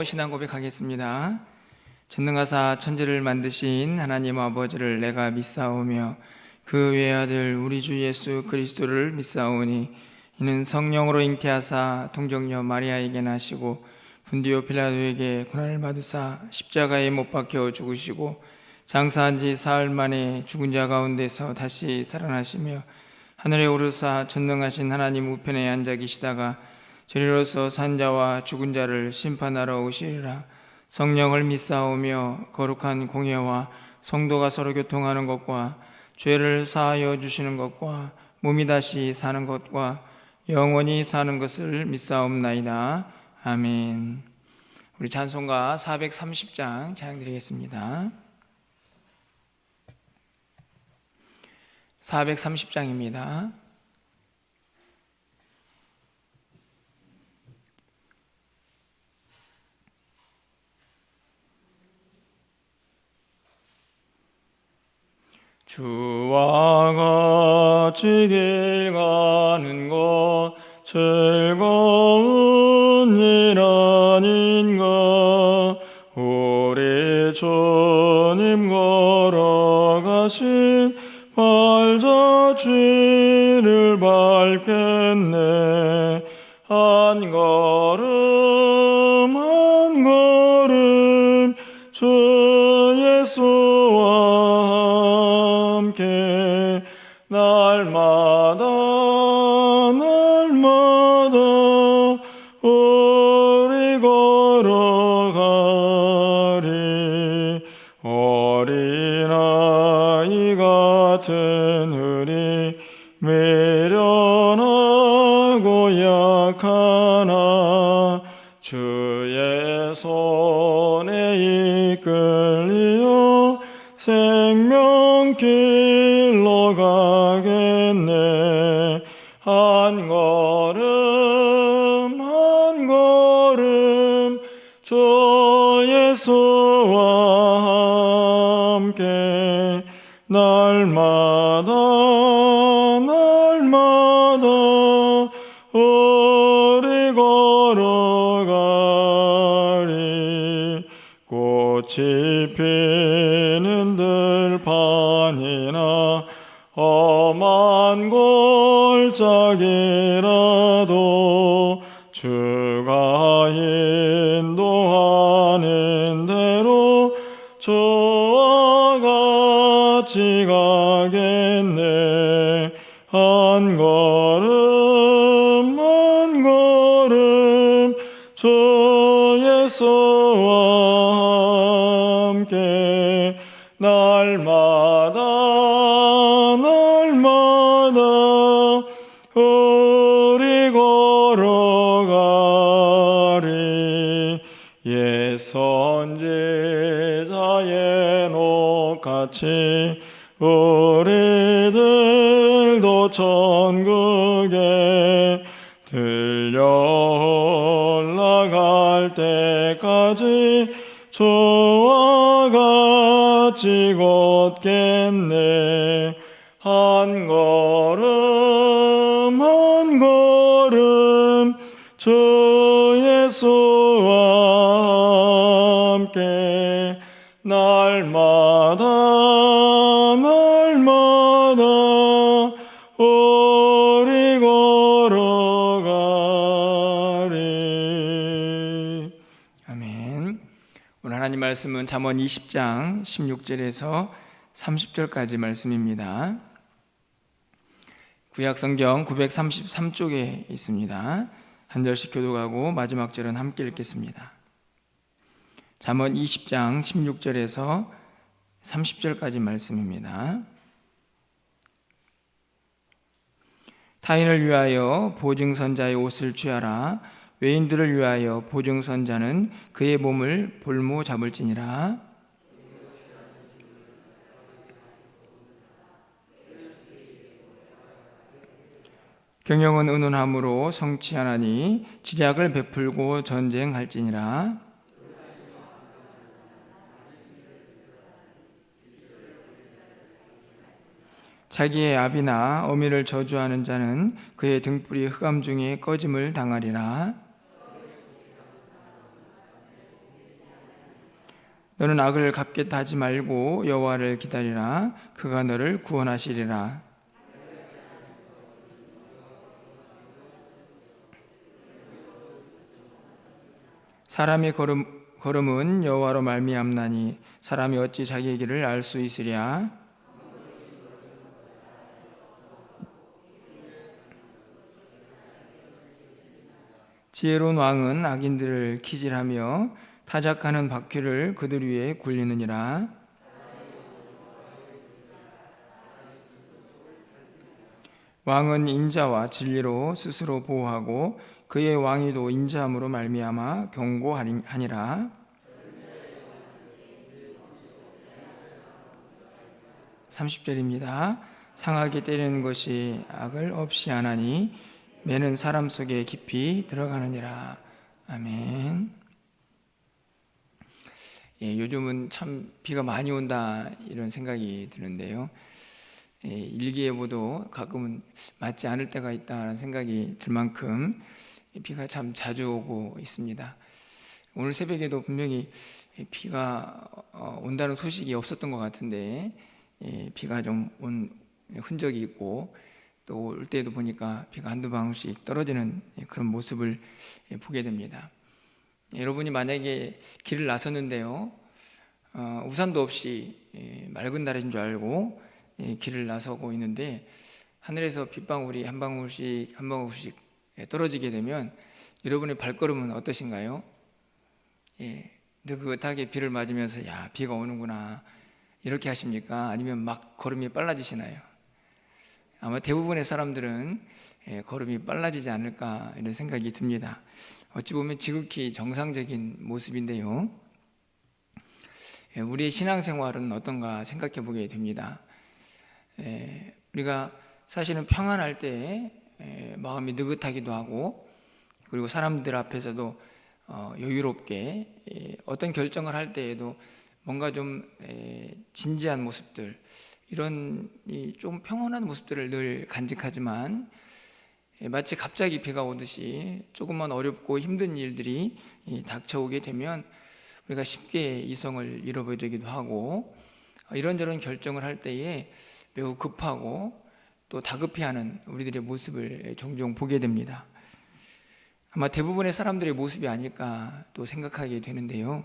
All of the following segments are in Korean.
신앙 고백하겠습니다. 전능하사 천지를 만드신 하나님 아버지를 내가 믿사오며 그 외아들 우리 주 예수 그리스도를 믿사오니 이는 성령으로 잉태하사 동정녀 마리아에게 나시고 분디오 빌라도에게 고난을 받으사 십자가에 못 박혀 죽으시고 장사한 지 사흘 만에 죽은 자 가운데서 다시 살아나시며 하늘에 오르사 전능하신 하나님 우편에 앉아 계시다가 저리로서 산자와 죽은 자를 심판하러 오시리라. 성령을 믿사오며 거룩한 공예와 성도가 서로 교통하는 것과 죄를 사하여 주시는 것과 몸이 다시 사는 것과 영원히 사는 것을 믿사옵나이다. 아멘. 우리 찬송가 430장 찬양드리겠습니다. 430장입니다. 주와 같이 길 가는 것 즐거운 일 아닌가. 우리 주님 걸어가신 발자취를 밟겠네. 한 걸음 한 걸음 주 예수와 함께 날마다 우리 걸어가리. 어린아이 같은 우리 미련하고 약하나 주의 손에 이끌려 생명길로 가겠네. 한 걸음 한 걸음 주 예수와 함께 날마다 우리 걸어가리. 꽃이 피는 들판이나 험한 골짜기라도 주가 인도하는 대로 주와 같이 가겠네. 한 걸음 한 걸음 주 예수와 함께 날마다 우리 걸어가리. 옛 선지자의 녹같이 우리들도 천국에 들려 올라갈 때까지 주와 같이 걷겠네. 한 걸음 한 걸음 주 예수와 함께 날마다 우리 걸어가리. 아멘. 오늘 하나님 말씀은 잠언 20장 16절에서 30절까지 말씀입니다. 구약성경 933쪽에 있습니다. 한 절씩 교독하고 마지막 절은 함께 읽겠습니다. 잠언 20장 16절에서 30절까지 말씀입니다. 타인을 위하여 보증선자의 옷을 취하라. 외인들을 위하여 보증선자는 그의 몸을 볼모 잡을지니라. 경영은 은은함으로 성취하나니 지략을 베풀고 전쟁할지니라. 자기의 아비나 어미를 저주하는 자는 그의 등불이 흑암 중에 꺼짐을 당하리라. 너는 악을 갚겠다 하지 말고 여호와를 기다리라. 그가 너를 구원하시리라. 사람의 걸음은 여호와로 말미암나니 사람이 어찌 자기의 길을 알 수 있으랴. 지혜로운 왕은 악인들을 키질하며 타작하는 바퀴를 그들 위에 굴리느니라. 왕은 인자와 진리로 스스로 보호하고 그의 왕위도 인자함으로 말미암아 경고하니라. 30절입니다. 상하게 때리는 것이 악을 없이 하나니 매는 사람 속에 깊이 들어가느니라. 아멘. 요즘은 참 비가 많이 온다 이런 생각이 드는데요. 일기예보도 가끔은 맞지 않을 때가 있다는 생각이 들 만큼 비가 참 자주 오고 있습니다. 오늘 새벽에도 분명히 비가 온다는 소식이 없었던 것 같은데 비가 좀 온 흔적이 있고 또 올 때도 보니까 비가 한두 방울씩 떨어지는 그런 모습을 보게 됩니다. 여러분이 만약에 길을 나섰는데요, 우산도 없이 맑은 날인 줄 알고 길을 나서고 있는데 하늘에서 빗방울이 한 방울씩 한 방울씩 떨어지게 되면 여러분의 발걸음은 어떠신가요? 느긋하게 비를 맞으면서 야, 비가 오는구나 이렇게 하십니까? 아니면 막 걸음이 빨라지시나요? 아마 대부분의 사람들은 걸음이 빨라지지 않을까 이런 생각이 듭니다. 어찌 보면 지극히 정상적인 모습인데요, 우리의 신앙생활은 어떤가 생각해 보게 됩니다. 우리가 사실은 평안할 때 마음이 느긋하기도 하고, 그리고 사람들 앞에서도 여유롭게 어떤 결정을 할 때에도 뭔가 좀 진지한 모습들, 이런 좀 평온한 모습들을 늘 간직하지만 마치 갑자기 비가 오듯이 조금만 어렵고 힘든 일들이 닥쳐오게 되면 우리가 쉽게 이성을 잃어버리기도 하고, 이런저런 결정을 할 때에 매우 급하고 또 다급해하는 우리들의 모습을 종종 보게 됩니다. 아마 대부분의 사람들의 모습이 아닐까 또 생각하게 되는데요,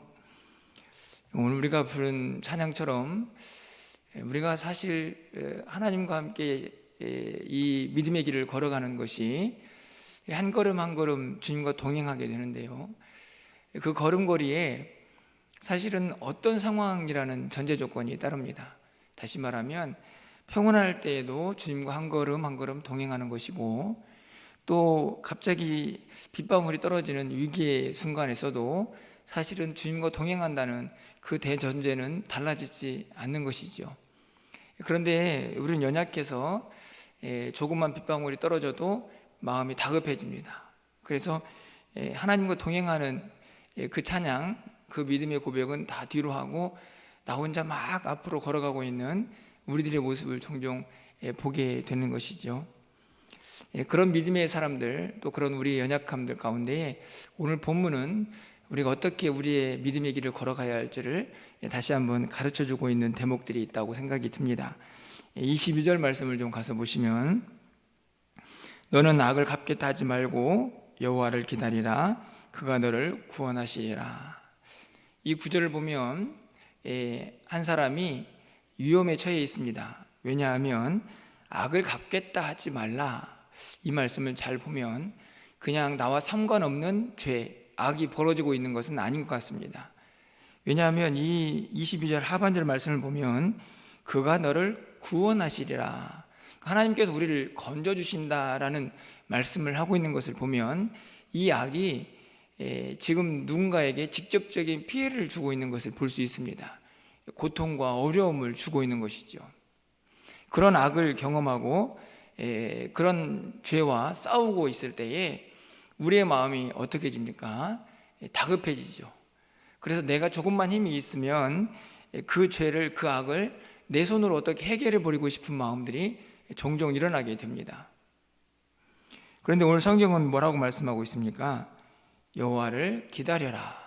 오늘 우리가 부른 찬양처럼 우리가 사실 하나님과 함께 이 믿음의 길을 걸어가는 것이 한 걸음 한 걸음 주님과 동행하게 되는데요, 그 걸음걸이에 사실은 어떤 상황이라는 전제 조건이 따릅니다. 다시 말하면 평온할 때에도 주님과 한 걸음 한 걸음 동행하는 것이고, 또 갑자기 빗방울이 떨어지는 위기의 순간에서도 사실은 주님과 동행한다는 그 대전제는 달라지지 않는 것이죠. 그런데 우리는 연약해서 조금만 빗방울이 떨어져도 마음이 다급해집니다. 그래서 하나님과 동행하는 그 찬양, 그 믿음의 고백은 다 뒤로 하고 나 혼자 막 앞으로 걸어가고 있는 우리들의 모습을 종종 보게 되는 것이죠. 그런 믿음의 사람들, 또 그런 우리의 연약함들 가운데 오늘 본문은 우리가 어떻게 우리의 믿음의 길을 걸어가야 할지를 다시 한번 가르쳐주고 있는 대목들이 있다고 생각이 듭니다. 22절 말씀을 좀 가서 보시면, 너는 악을 갚겠다 하지 말고 여호와를 기다리라. 그가 너를 구원하시리라. 이 구절을 보면 한 사람이 위험에 처해 있습니다. 왜냐하면 악을 갚겠다 하지 말라, 이 말씀을 잘 보면 그냥 나와 상관없는 죄, 악이 벌어지고 있는 것은 아닌 것 같습니다. 왜냐하면 이 22절 하반절 말씀을 보면 그가 너를 구원하시리라, 하나님께서 우리를 건져주신다라는 말씀을 하고 있는 것을 보면 이 악이 지금 누군가에게 직접적인 피해를 주고 있는 것을 볼 수 있습니다. 고통과 어려움을 주고 있는 것이죠. 그런 악을 경험하고 그런 죄와 싸우고 있을 때에 우리의 마음이 어떻게 집니까? 다급해지죠. 그래서 내가 조금만 힘이 있으면 그 죄를, 그 악을 내 손으로 어떻게 해결해 버리고 싶은 마음들이 종종 일어나게 됩니다. 그런데 오늘 성경은 뭐라고 말씀하고 있습니까? 여호와를 기다려라.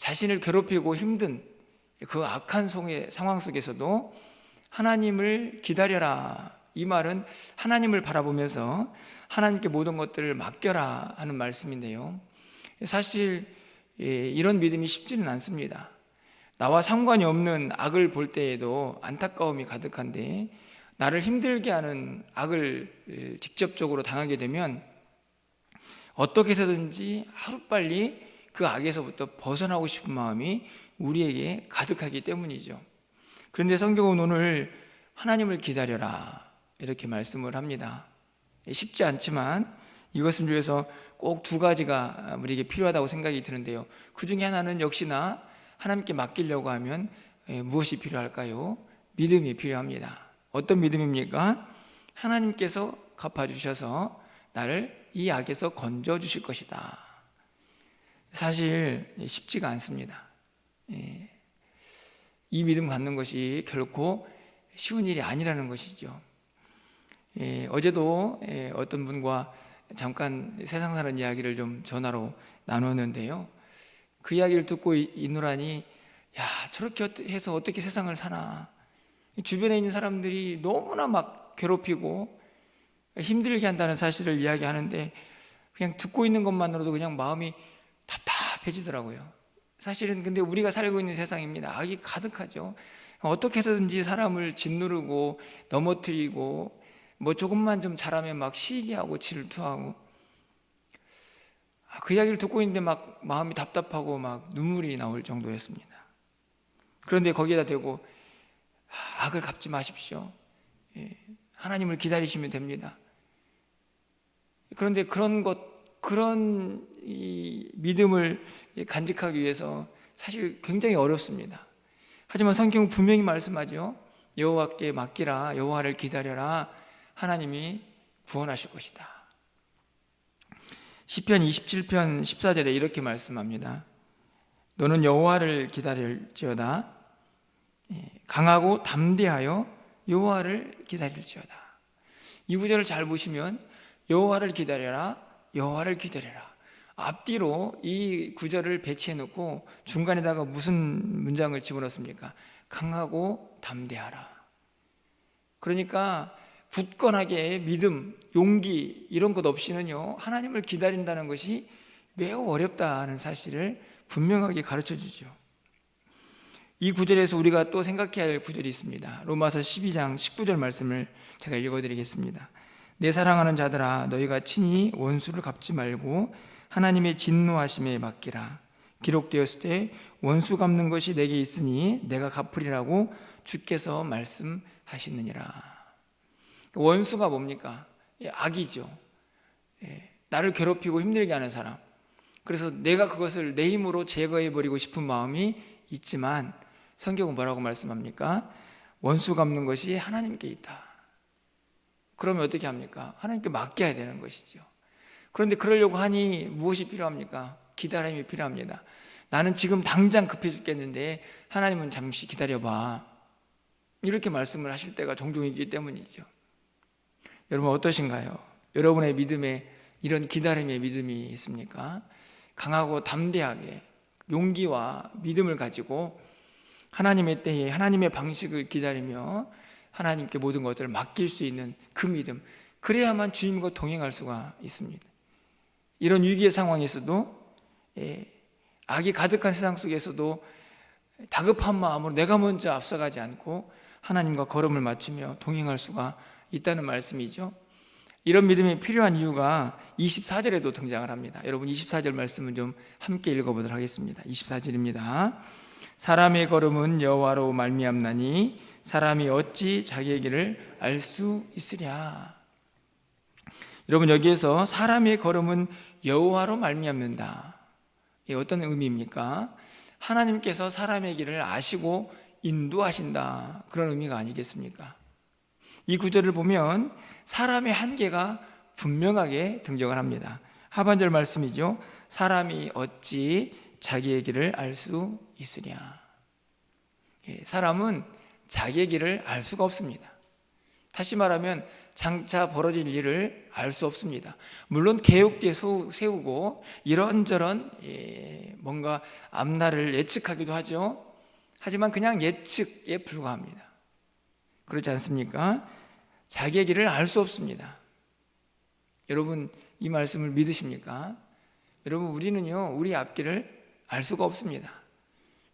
자신을 괴롭히고 힘든 그 악한 상황 속에서도 하나님을 기다려라, 이 말은 하나님을 바라보면서 하나님께 모든 것들을 맡겨라 하는 말씀인데요, 사실 이런 믿음이 쉽지는 않습니다. 나와 상관이 없는 악을 볼 때에도 안타까움이 가득한데, 나를 힘들게 하는 악을 직접적으로 당하게 되면 어떻게 해서든지 하루빨리 그 악에서부터 벗어나고 싶은 마음이 우리에게 가득하기 때문이죠. 그런데 성경은 오늘 하나님을 기다려라 이렇게 말씀을 합니다. 쉽지 않지만 이것을 위해서 꼭 두 가지가 우리에게 필요하다고 생각이 드는데요, 그 중에 하나는 역시나 하나님께 맡기려고 하면 무엇이 필요할까요? 믿음이 필요합니다. 어떤 믿음입니까? 하나님께서 갚아주셔서 나를 이 악에서 건져주실 것이다. 사실 쉽지가 않습니다. 이 믿음 갖는 것이 결코 쉬운 일이 아니라는 것이죠. 어제도 어떤 분과 잠깐 세상 사는 이야기를 좀 전화로 나눴는데요, 그 이야기를 듣고 있노라니, 야, 저렇게 해서 어떻게 세상을 사나, 주변에 있는 사람들이 너무나 막 괴롭히고 힘들게 한다는 사실을 이야기하는데, 그냥 듣고 있는 것만으로도 그냥 마음이 답답해지더라고요. 사실은 근데 우리가 살고 있는 세상입니다. 악이 가득하죠. 어떻게 해서든지 사람을 짓누르고 넘어뜨리고, 뭐 조금만 좀 잘하면 막 시기하고 질투하고, 그 이야기를 듣고 있는데 막 마음이 답답하고 막 눈물이 나올 정도였습니다. 그런데 거기에다 대고 악을 갚지 마십시오. 하나님을 기다리시면 됩니다. 그런데 그런 이 믿음을 간직하기 위해서 사실 굉장히 어렵습니다. 하지만 성경은 분명히 말씀하죠. 여호와께 맡기라, 여호와를 기다려라, 하나님이 구원하실 것이다. 시편 27편 14절에 이렇게 말씀합니다. 너는 여호와를 기다릴지어다. 강하고 담대하여 여호와를 기다릴지어다. 이 구절을 잘 보시면 여호와를 기다려라, 여호와를 기다려라, 앞뒤로 이 구절을 배치해 놓고 중간에다가 무슨 문장을 집어넣습니까? 강하고 담대하라. 그러니까 굳건하게 믿음, 용기 이런 것 없이는요, 하나님을 기다린다는 것이 매우 어렵다는 사실을 분명하게 가르쳐 주죠. 이 구절에서 우리가 또 생각해야 할 구절이 있습니다. 로마서 12장 19절 말씀을 제가 읽어드리겠습니다. 내 사랑하는 자들아, 너희가 친히 원수를 갚지 말고 하나님의 진노하심에 맡기라. 기록되었을 때 원수 갚는 것이 내게 있으니 내가 갚으리라고 주께서 말씀하시느니라. 원수가 뭡니까? 악이죠. 나를 괴롭히고 힘들게 하는 사람. 그래서 내가 그것을 내 힘으로 제거해버리고 싶은 마음이 있지만 성경은 뭐라고 말씀합니까? 원수 갚는 것이 하나님께 있다. 그러면 어떻게 합니까? 하나님께 맡겨야 되는 것이죠. 그런데 그러려고 하니 무엇이 필요합니까? 기다림이 필요합니다. 나는 지금 당장 급해 죽겠는데 하나님은 잠시 기다려봐, 이렇게 말씀을 하실 때가 종종 있기 때문이죠. 여러분 어떠신가요? 여러분의 믿음에 이런 기다림의 믿음이 있습니까? 강하고 담대하게 용기와 믿음을 가지고 하나님의 때에 하나님의 방식을 기다리며 하나님께 모든 것들을 맡길 수 있는 그 믿음, 그래야만 주님과 동행할 수가 있습니다. 이런 위기의 상황에서도, 악이 가득한 세상 속에서도 다급한 마음으로 내가 먼저 앞서가지 않고 하나님과 걸음을 맞추며 동행할 수가 있다는 말씀이죠. 이런 믿음이 필요한 이유가 24절에도 등장을 합니다. 여러분 24절 말씀은 좀 함께 읽어보도록 하겠습니다. 24절입니다. 사람의 걸음은 여호와로 말미암나니 사람이 어찌 자기의 길을 알 수 있으랴. 여러분 여기에서 사람의 걸음은 여호와로 말미암는다, 이게 어떤 의미입니까? 하나님께서 사람의 길을 아시고 인도하신다, 그런 의미가 아니겠습니까? 이 구절을 보면 사람의 한계가 분명하게 등장을 합니다. 하반절 말씀이죠. 사람이 어찌 자기의 길을 알 수 있으랴. 사람은 자기의 길을 알 수가 없습니다. 다시 말하면 장차 벌어질 일을 알 수 없습니다. 물론 계획도 세우고 이런저런 뭔가 앞날을 예측하기도 하죠. 하지만 그냥 예측에 불과합니다. 그렇지 않습니까? 자기의 길을 알 수 없습니다. 여러분, 이 말씀을 믿으십니까? 여러분, 우리는요, 우리 앞길을 알 수가 없습니다.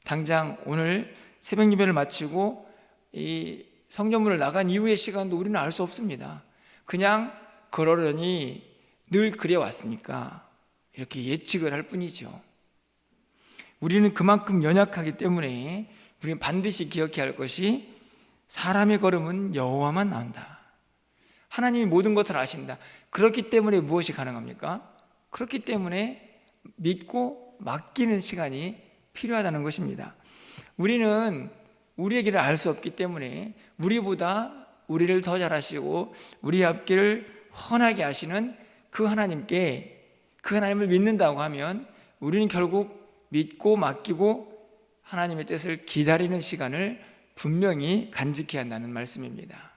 당장 오늘 새벽 예배를 마치고 이 성전문을 나간 이후의 시간도 우리는 알 수 없습니다. 그냥 그러려니 늘 그래 왔으니까 이렇게 예측을 할 뿐이죠. 우리는 그만큼 연약하기 때문에 우리는 반드시 기억해야 할 것이 사람의 걸음은 여호와만 안다. 하나님이 모든 것을 아신다. 그렇기 때문에 무엇이 가능합니까? 그렇기 때문에 믿고 맡기는 시간이 필요하다는 것입니다. 우리는 우리의 길을 알 수 없기 때문에 우리보다 우리를 더 잘 아시고 우리 앞길을 훤하게 아시는 그 하나님께, 그 하나님을 믿는다고 하면 우리는 결국 믿고 맡기고 하나님의 뜻을 기다리는 시간을 분명히 간직해야 한다는 말씀입니다.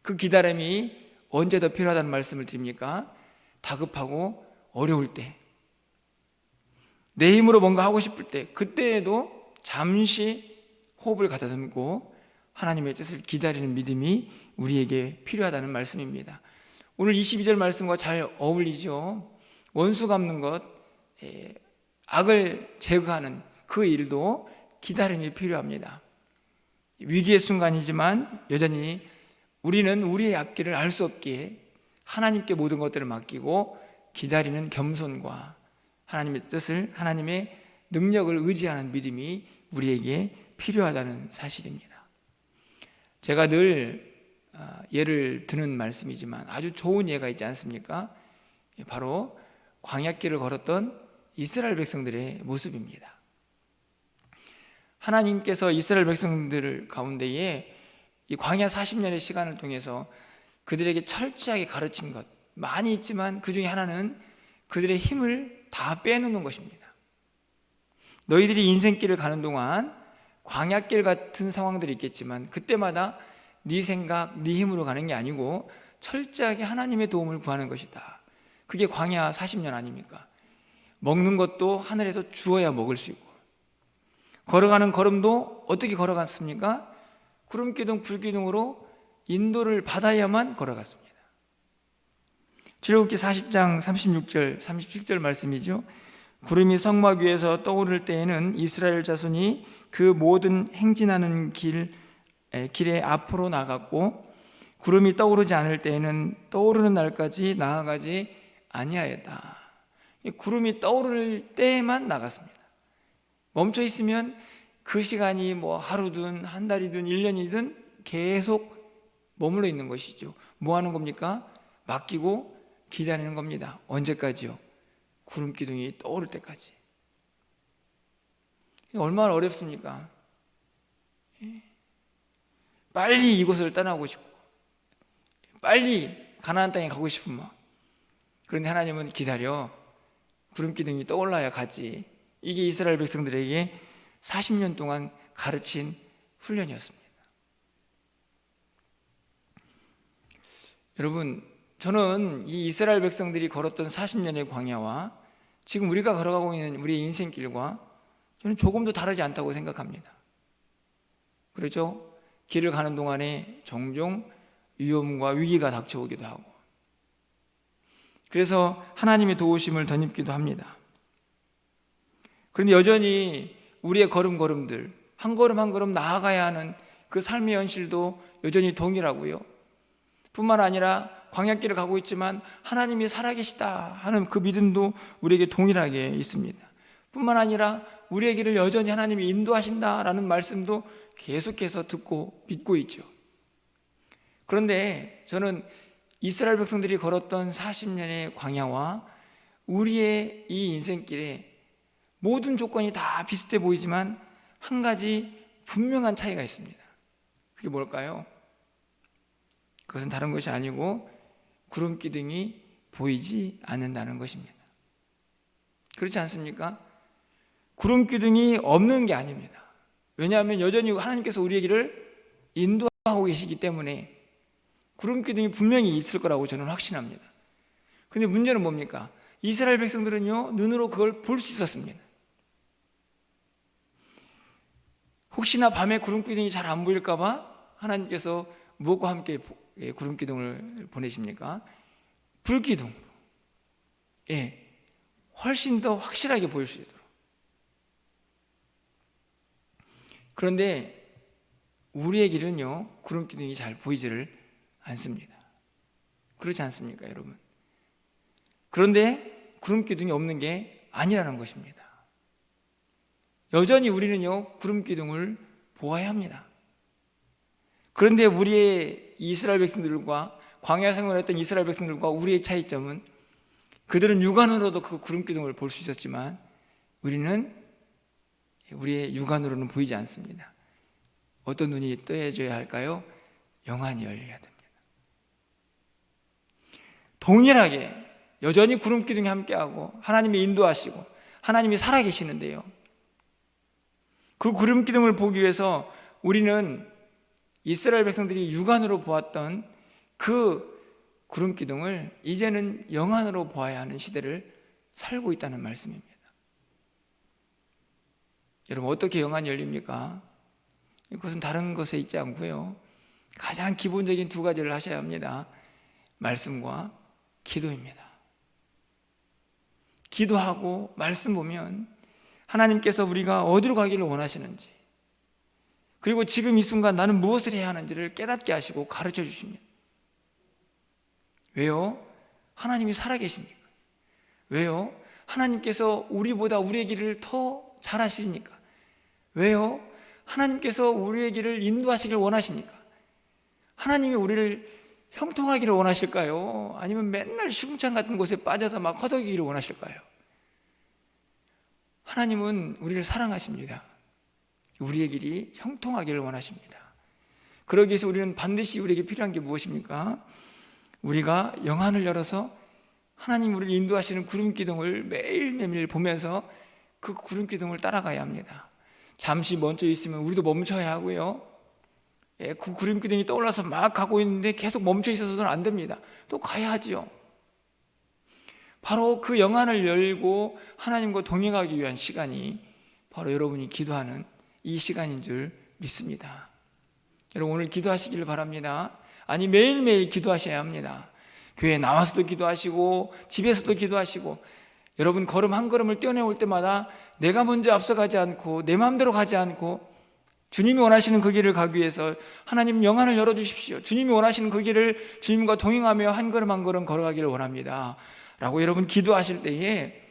그 기다림이 언제 더 필요하다는 말씀을 드립니까? 다급하고 어려울 때, 내 힘으로 뭔가 하고 싶을 때, 그때에도 잠시 호흡을 가다듬고 하나님의 뜻을 기다리는 믿음이 우리에게 필요하다는 말씀입니다. 오늘 22절 말씀과 잘 어울리죠. 원수 갚는 것, 악을 제거하는 그 일도 기다림이 필요합니다. 위기의 순간이지만 여전히 우리는 우리의 앞길을 알 수 없기에 하나님께 모든 것들을 맡기고 기다리는 겸손과 하나님의 뜻을, 하나님의 능력을 의지하는 믿음이 우리에게 필요하다는 사실입니다. 제가 늘 예를 드는 말씀이지만 아주 좋은 예가 있지 않습니까? 바로 광야길을 걸었던 이스라엘 백성들의 모습입니다. 하나님께서 이스라엘 백성들 가운데에 이 광야 40년의 시간을 통해서 그들에게 철저하게 가르친 것 많이 있지만 그 중에 하나는 그들의 힘을 다 빼놓는 것입니다. 너희들이 인생길을 가는 동안 광야길 같은 상황들이 있겠지만 그때마다 네 생각, 네 힘으로 가는 게 아니고 철저하게 하나님의 도움을 구하는 것이다. 그게 광야 40년 아닙니까? 먹는 것도 하늘에서 주어야 먹을 수 있고, 걸어가는 걸음도 어떻게 걸어갔습니까? 구름기둥, 불기둥으로 인도를 받아야만 걸어갔습니다. 출애굽기 40장 36절, 37절 말씀이죠. 구름이 성막 위에서 떠오를 때에는 이스라엘 자손이 그 모든 행진하는 길에 앞으로 나갔고, 구름이 떠오르지 않을 때에는 떠오르는 날까지 나아가지 아니하였다. 구름이 떠오를 때만 나갔습니다. 멈춰 있으면 그 시간이 뭐 하루든 한 달이든 1년이든 계속 머물러 있는 것이죠. 뭐 하는 겁니까? 맡기고 기다리는 겁니다. 언제까지요? 구름 기둥이 떠오를 때까지. 얼마나 어렵습니까? 빨리 이곳을 떠나고 싶고 빨리 가나안 땅에 가고 싶은 마음. 그런데 하나님은 기다려. 구름 기둥이 떠올라야 가지. 이게 이스라엘 백성들에게 40년 동안 가르친 훈련이었습니다. 여러분, 저는 이 이스라엘 백성들이 걸었던 40년의 광야와 지금 우리가 걸어가고 있는 우리의 인생길과 저는 조금도 다르지 않다고 생각합니다. 그렇죠? 길을 가는 동안에 종종 위험과 위기가 닥쳐오기도 하고, 그래서 하나님의 도우심을 덧입기도 합니다. 그런데 여전히 우리의 걸음걸음들, 한 걸음 한 걸음 나아가야 하는 그 삶의 현실도 여전히 동일하고요. 뿐만 아니라 광야길을 가고 있지만 하나님이 살아계시다 하는 그 믿음도 우리에게 동일하게 있습니다. 뿐만 아니라 우리의 길을 여전히 하나님이 인도하신다라는 말씀도 계속해서 듣고 믿고 있죠. 그런데 저는 이스라엘 백성들이 걸었던 40년의 광야와 우리의 이 인생길에 모든 조건이 다 비슷해 보이지만 한 가지 분명한 차이가 있습니다. 그게 뭘까요? 그것은 다른 것이 아니고 구름 기둥이 보이지 않는다는 것입니다. 그렇지 않습니까? 구름 기둥이 없는 게 아닙니다. 왜냐하면 여전히 하나님께서 우리의 길을 인도하고 계시기 때문에 구름 기둥이 분명히 있을 거라고 저는 확신합니다. 근데 문제는 뭡니까? 이스라엘 백성들은요, 눈으로 그걸 볼 수 있었습니다. 혹시나 밤에 구름 기둥이 잘 안 보일까 봐 하나님께서 무엇과 함께 구름 기둥을 보내십니까? 불기둥. 예, 훨씬 더 확실하게 보일 수 있도록. 그런데 우리의 길은요, 구름 기둥이 잘 보이지를 않습니다. 그렇지 않습니까, 여러분? 그런데 구름 기둥이 없는 게 아니라는 것입니다. 여전히 우리는요, 구름 기둥을 보아야 합니다. 그런데 우리의 이스라엘 백성들과 광야 생활했던 이스라엘 백성들과 우리의 차이점은 그들은 육안으로도 그 구름 기둥을 볼 수 있었지만 우리는 우리의 육안으로는 보이지 않습니다. 어떤 눈이 떠야줘야 할까요? 영안이 열려야 됩니다. 동일하게 여전히 구름 기둥이 함께하고 하나님이 인도하시고 하나님이 살아계시는데요, 그 구름 기둥을 보기 위해서 우리는 이스라엘 백성들이 육안으로 보았던 그 구름 기둥을 이제는 영안으로 보아야 하는 시대를 살고 있다는 말씀입니다. 여러분, 어떻게 영안이 열립니까? 그것은 다른 것에 있지 않고요, 가장 기본적인 두 가지를 하셔야 합니다. 말씀과 기도입니다. 기도하고 말씀 보면 하나님께서 우리가 어디로 가기를 원하시는지, 그리고 지금 이 순간 나는 무엇을 해야 하는지를 깨닫게 하시고 가르쳐 주십니다. 왜요? 하나님이 살아계시니까. 왜요? 하나님께서 우리보다 우리의 길을 더 잘 아시니까. 왜요? 하나님께서 우리의 길을 인도하시길 원하시니까. 하나님이 우리를 형통하기를 원하실까요? 아니면 맨날 시궁창 같은 곳에 빠져서 막 허덕이기를 원하실까요? 하나님은 우리를 사랑하십니다. 우리의 길이 형통하기를 원하십니다. 그러기 위해서 우리는 반드시 우리에게 필요한 게 무엇입니까? 우리가 영안을 열어서 하나님 우리를 인도하시는 구름 기둥을 매일매일 보면서 그 구름 기둥을 따라가야 합니다. 잠시 멈춰 있으면 우리도 멈춰야 하고요, 그 구름 기둥이 떠올라서 막 가고 있는데 계속 멈춰 있어서는 안 됩니다. 또 가야 하지요. 바로 그 영안을 열고 하나님과 동행하기 위한 시간이 바로 여러분이 기도하는 이 시간인 줄 믿습니다. 여러분, 오늘 기도하시기를 바랍니다. 아니, 매일매일 기도하셔야 합니다. 교회에 나와서도 기도하시고 집에서도 기도하시고, 여러분 걸음 한 걸음을 떼어내올 때마다 내가 먼저 앞서가지 않고 내 마음대로 가지 않고 주님이 원하시는 그 길을 가기 위해서 하나님 영안을 열어주십시오. 주님이 원하시는 그 길을 주님과 동행하며 한 걸음 한 걸음 걸어가기를 원합니다 라고 여러분 기도하실 때에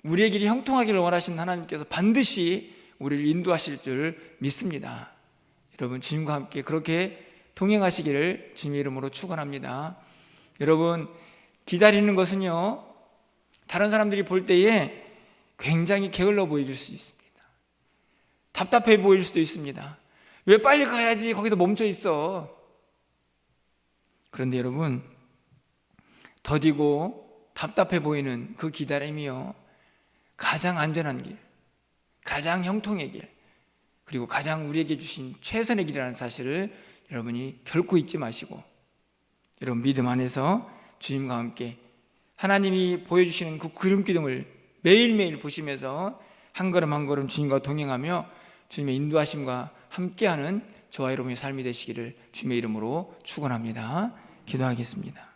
우리의 길이 형통하기를 원하시는 하나님께서 반드시 우리를 인도하실 줄 믿습니다. 여러분, 주님과 함께 그렇게 동행하시기를 주님의 이름으로 축원합니다. 여러분, 기다리는 것은요, 다른 사람들이 볼 때에 굉장히 게을러 보일 수 있습니다. 답답해 보일 수도 있습니다. 왜 빨리 가야지 거기서 멈춰 있어. 그런데 여러분, 더디고 답답해 보이는 그 기다림이요, 가장 안전한 길, 가장 형통의 길, 그리고 가장 우리에게 주신 최선의 길이라는 사실을 여러분이 결코 잊지 마시고, 여러분 믿음 안에서 주님과 함께 하나님이 보여주시는 그 구름 기둥을 매일매일 보시면서 한 걸음 한 걸음 주님과 동행하며 주님의 인도하심과 함께하는 저와 여러분의 삶이 되시기를 주님의 이름으로 축원합니다. 기도하겠습니다.